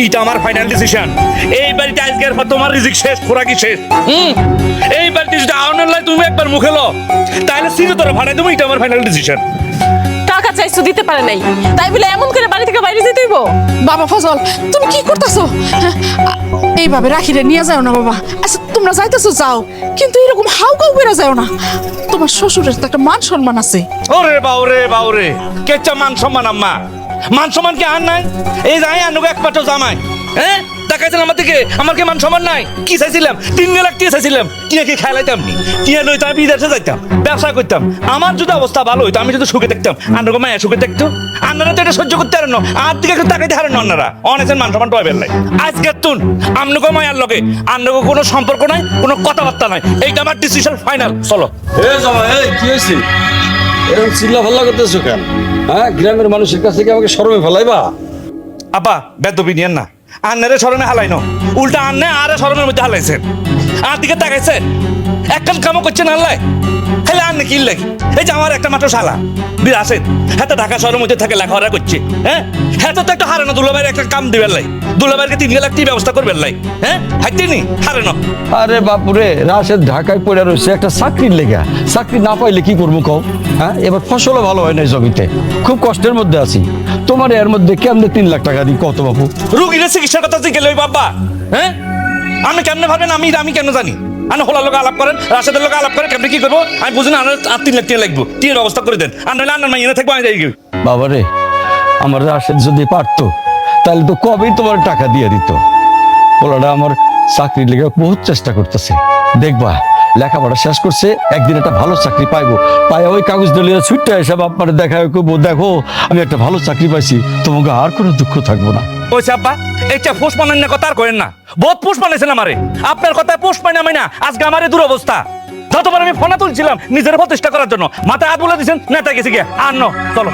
এটা আমার final decision. এই বাড়িতে আজকের পর তোমার রিজিক শেষ, খোরাকি শেষ। এই বাড়িতে যদি আওয়ানোর লাই তুমি একবার মুখে লো, তাহলে সিনে তোরা ভাড়াই দেবো। এটা আমার ফাইনাল ডিসিশন। টাকা চাইছো দিতে পারে নাই, তাই বলে এমন করে বাড়ি থেকে বাইরে যেতে হইব? বাবা ফজল, তুমি কি করতেছো? এইভাবে রাখিরে নিয়ে যাও না বাবা। আচ্ছা তোমরা যাইতেছো যাও, কিন্তু এরকম হাউ কাউ বেড়ে যাও না। তোমার শ্বশুরের তো একটা মান সম্মান আছে। ওরে বাউরে বাউরে, কেচ্চা মান সম্মান আম্মা, মান সম্মান কি আর নাই? এই যাই আনুকে একমাত্র জামাই, হ্যাঁ টাকাইছিলাম আমার থেকে, আমার কি মান সম্মান নাই? কি চাইছিলাম? 3 লাখ টাকা চাইছিলাম। টিয়া কি খাইলাইতাম নি? টিয়া লইতাম, বিদেশে যাইতাম, ব্যবসা করতাম। আমার যদি অবস্থা ভালো হইতো, আমি যদি সুখে দেখতাম, আন্নাকে মায়া সুখে দেখতো, আন্নারা তো এটা সহ্য করতে পারেন না। আর দিকে একটু তাকাইতে হারেন আন্নারা অনেকের মান সম্মান টয় বেরলাই। আজকে তুন আমনুকে মায়ার লগে আন্নাকে কোনো সম্পর্ক নাই, কোনো কথাবার্তা নাই। এইটা আমার ডিসিশন ফাইনাল। চলো। কি হয়েছে? এরকম চিল্লা ফাল্লা করতেছো কেন? হ্যাঁ, গ্রামের মানুষের কাছ থেকে আমাকে শরমে ফেলাইবা? আপা বেদবি নিয়েন না, আন্নারে শরমে হালাই ন, উল্টা আন্নে আরে শরমের মধ্যে হালাইছেন। আর দিকে তাকাইছেন, একখান কামও করছেন আল্লাহ, খালি আন্নে কি লাগে? এই যে আমার একটা মাত্র শালা বীর আসেন, হ্যাঁ ঢাকা শহরের মধ্যে থাকে, লেখাপড়া করছে। হ্যাঁ তো একটা হারে না, দুলাভাইয়ের একটা কাম দিবেন লাই, দুলাভাইকে 3 লাখ টাকা ব্যবস্থা করবেন লাই। হ্যাঁ হাইতেনি হারে না। আরে বাপুরে, রাশেদ ঢাকায় পড়ে রয়েছে একটা চাকরির লেগা। চাকরি না পাইলে কি করবো কও? হ্যাঁ, এবার ফসলও ভালো হয় না জমিতে, খুব কষ্টের মধ্যে আছি। তোমার এর মধ্যে কেমনে 3 লাখ টাকা দিই কত বাপু? রুগীর চিকিৎসার কথা জিজ্ঞেস ওই বাবা। হ্যাঁ আপনি কেমনে ভাবেন আমি কেন জানি? আনে হোলার লোক আলাপ করেন, রাশেদের লোক আলাপ করেন, কেমনি কি করবো আমি বুঝি না। আর 3 লাখ টাকা লাগবো, টিয়ের ব্যবস্থা করে দেন। আন্নালে আন্নার মাইনে থাকবো, আমি যাই। বাবারে, আমার রাশেদ যদি পারতো তাহলে তো কবেই তোমার টাকা দিয়ে দিত। ওলাটা আমার চাকরির লেগে বহুত চেষ্টা করতেছে। দেখবা লেখাপড়া শেষ করছে, একদিন একটা ভালো চাকরি পাইবো, পাই ওই কাগজ দলীয় ছুটতে এসে আপনার দেখা করবো, দেখো আমি একটা ভালো চাকরি পাইছি, তোমাকে আর কোনো দুঃখ থাকবো না। ওই আব্বা এইটা পোষ মানেন না, কথা আর করেন না। বহুত পোষ মানেছেন আমারে, আপনার কথায় পোষ পাই না মাই না আজকে আমার দুরবস্থা। যতবার আমি ফোনা তুলছিলাম নিজের প্রতিষ্ঠা করার জন্য, মাথায় হাত বলে দিচ্ছেন নেতা গেছে গিয়ে আর ন। চলো।